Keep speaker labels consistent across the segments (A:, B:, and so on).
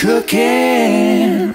A: cooking.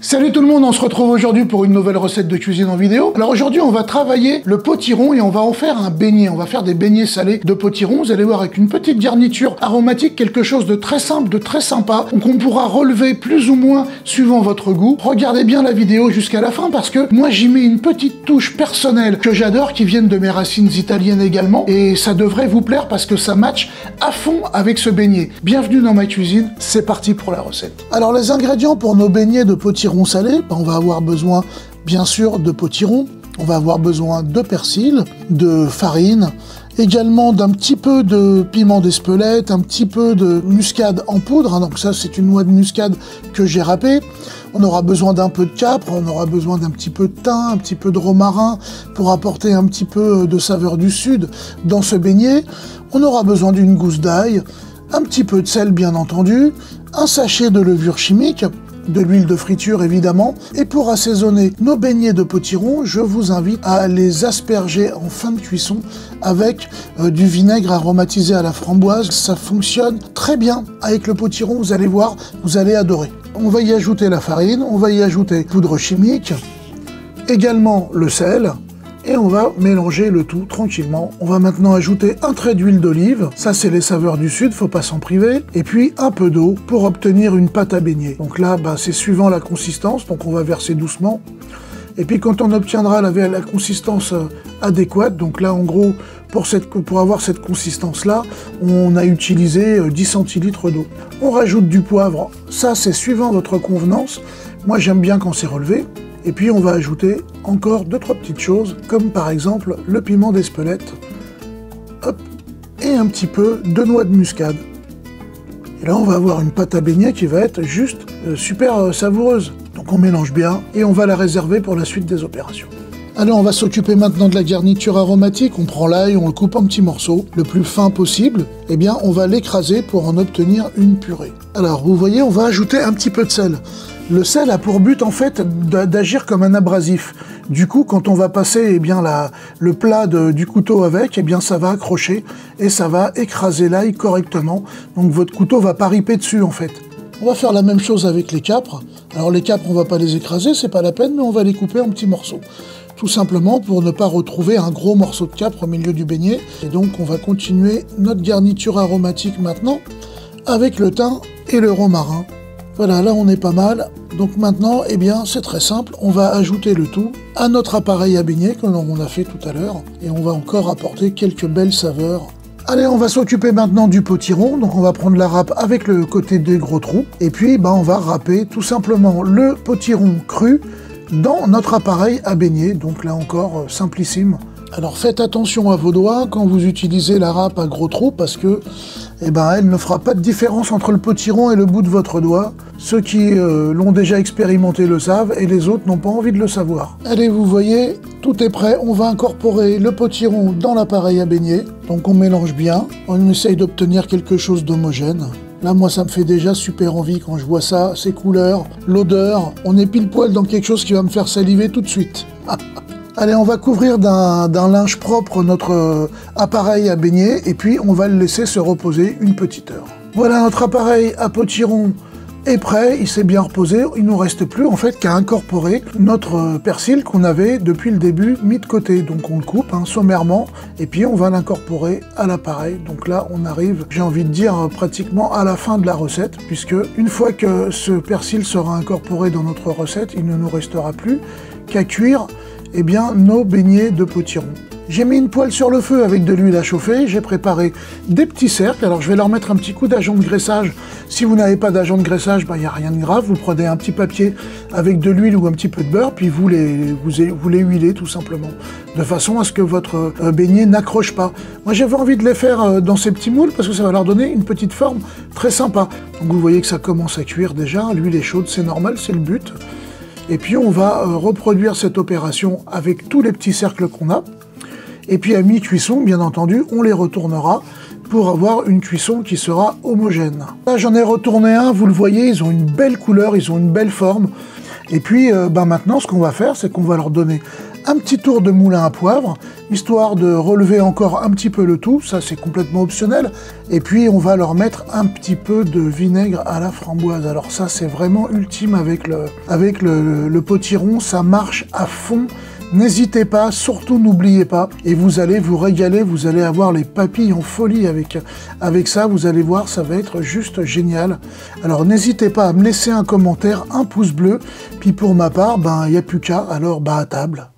B: Salut tout le monde, on se retrouve aujourd'hui pour une nouvelle recette de cuisine en vidéo. Alors aujourd'hui on va travailler le potiron et on va en faire un beignet. On va faire des beignets salés de potiron. Vous allez voir avec une petite garniture aromatique, quelque chose de très simple, de très sympa. Donc on pourra relever plus ou moins suivant votre goût. Regardez bien la vidéo jusqu'à la fin parce que moi j'y mets une petite touche personnelle que j'adore, qui viennent de mes racines italiennes également. Et ça devrait vous plaire parce que ça match à fond avec ce beignet. Bienvenue dans ma cuisine, c'est parti pour la recette. Alors les ingrédients pour nos beignets de potiron salé, on va avoir besoin bien sûr de potiron, on va avoir besoin de persil, de farine, également d'un petit peu de piment d'Espelette, un petit peu de muscade en poudre, donc ça c'est une noix de muscade que j'ai râpée. On aura besoin d'un peu de capre, on aura besoin d'un petit peu de thym, un petit peu de romarin pour apporter un petit peu de saveur du sud dans ce beignet. On aura besoin d'une gousse d'ail, un petit peu de sel bien entendu, un sachet de levure chimique, de l'huile de friture évidemment, et pour assaisonner nos beignets de potiron, je vous invite à les asperger en fin de cuisson avec du vinaigre aromatisé à la framboise. Ça fonctionne très bien avec le potiron, vous allez voir, vous allez adorer. On va y ajouter la farine, on va y ajouter poudre chimique, également le sel, et on va mélanger le tout tranquillement. On va maintenant ajouter un trait d'huile d'olive, ça c'est les saveurs du sud, faut pas s'en priver, et puis un peu d'eau pour obtenir une pâte à beignet. Donc là, c'est suivant la consistance, donc on va verser doucement. Et puis quand on obtiendra la consistance adéquate, donc là en gros, pour avoir cette consistance-là, on a utilisé 10 centilitres d'eau. On rajoute du poivre, ça c'est suivant votre convenance. Moi j'aime bien quand c'est relevé. Et puis on va ajouter encore 2-3 petites choses, comme par exemple le piment d'Espelette, hop, et un petit peu de noix de muscade. Et là on va avoir une pâte à beignet qui va être juste super savoureuse. Donc on mélange bien et on va la réserver pour la suite des opérations. Alors on va s'occuper maintenant de la garniture aromatique. On prend l'ail, on le coupe en petits morceaux, le plus fin possible. Eh bien on va l'écraser pour en obtenir une purée. Alors vous voyez, on va ajouter un petit peu de sel. Le sel a pour but en fait d'agir comme un abrasif. Du coup, quand on va passer le plat du couteau avec, ça va accrocher et ça va écraser l'ail correctement. Donc votre couteau va pas riper dessus en fait. On va faire la même chose avec les capres. Alors les capres, on va pas les écraser, c'est pas la peine, mais on va les couper en petits morceaux. Tout simplement pour ne pas retrouver un gros morceau de capre au milieu du beignet. Et donc on va continuer notre garniture aromatique maintenant avec le thym et le romarin. Voilà, là on est pas mal. Donc maintenant, c'est très simple, on va ajouter le tout à notre appareil à beignet comme on a fait tout à l'heure. Et on va encore apporter quelques belles saveurs. Allez, on va s'occuper maintenant du potiron. Donc on va prendre la râpe avec le côté des gros trous. Et puis on va râper tout simplement le potiron cru dans notre appareil à beignet. Donc là encore, simplissime. Alors faites attention à vos doigts quand vous utilisez la râpe à gros trous parce que elle ne fera pas de différence entre le potiron et le bout de votre doigt. Ceux qui l'ont déjà expérimenté le savent et les autres n'ont pas envie de le savoir. Allez, vous voyez, tout est prêt. On va incorporer le potiron dans l'appareil à beignet. Donc on mélange bien. On essaye d'obtenir quelque chose d'homogène. Là, moi, ça me fait déjà super envie quand je vois ça, ces couleurs, l'odeur. On est pile poil dans quelque chose qui va me faire saliver tout de suite. Allez, on va couvrir d'un linge propre notre appareil à beignet et puis on va le laisser se reposer une petite heure. Voilà, notre appareil à potiron est prêt, il s'est bien reposé. Il ne nous reste plus en fait qu'à incorporer notre persil qu'on avait depuis le début mis de côté. Donc on le coupe sommairement et puis on va l'incorporer à l'appareil. Donc là, on arrive, j'ai envie de dire, pratiquement à la fin de la recette, puisque une fois que ce persil sera incorporé dans notre recette, il ne nous restera plus qu'à cuire nos beignets de potiron. J'ai mis une poêle sur le feu avec de l'huile à chauffer, j'ai préparé des petits cercles, alors je vais leur mettre un petit coup d'agent de graissage. Si vous n'avez pas d'agent de graissage, il n'y a rien de grave, vous prenez un petit papier avec de l'huile ou un petit peu de beurre, puis vous les huilez tout simplement, de façon à ce que votre beignet n'accroche pas. Moi j'avais envie de les faire dans ces petits moules, parce que ça va leur donner une petite forme très sympa. Donc vous voyez que ça commence à cuire déjà, l'huile est chaude, c'est normal, c'est le but. Et puis on va reproduire cette opération avec tous les petits cercles qu'on a. Et puis à mi-cuisson, bien entendu, on les retournera pour avoir une cuisson qui sera homogène. Là j'en ai retourné un, vous le voyez, ils ont une belle couleur, ils ont une belle forme. Et puis maintenant ce qu'on va faire, c'est qu'on va leur donner un petit tour de moulin à poivre, histoire de relever encore un petit peu le tout, ça c'est complètement optionnel. Et puis on va leur mettre un petit peu de vinaigre à la framboise. Alors ça c'est vraiment ultime avec le potiron, ça marche à fond. N'hésitez pas, surtout n'oubliez pas, et vous allez vous régaler, vous allez avoir les papilles en folie avec ça, vous allez voir, ça va être juste génial. Alors n'hésitez pas à me laisser un commentaire, un pouce bleu, puis pour ma part, ben il n'y a plus qu'à, alors à table.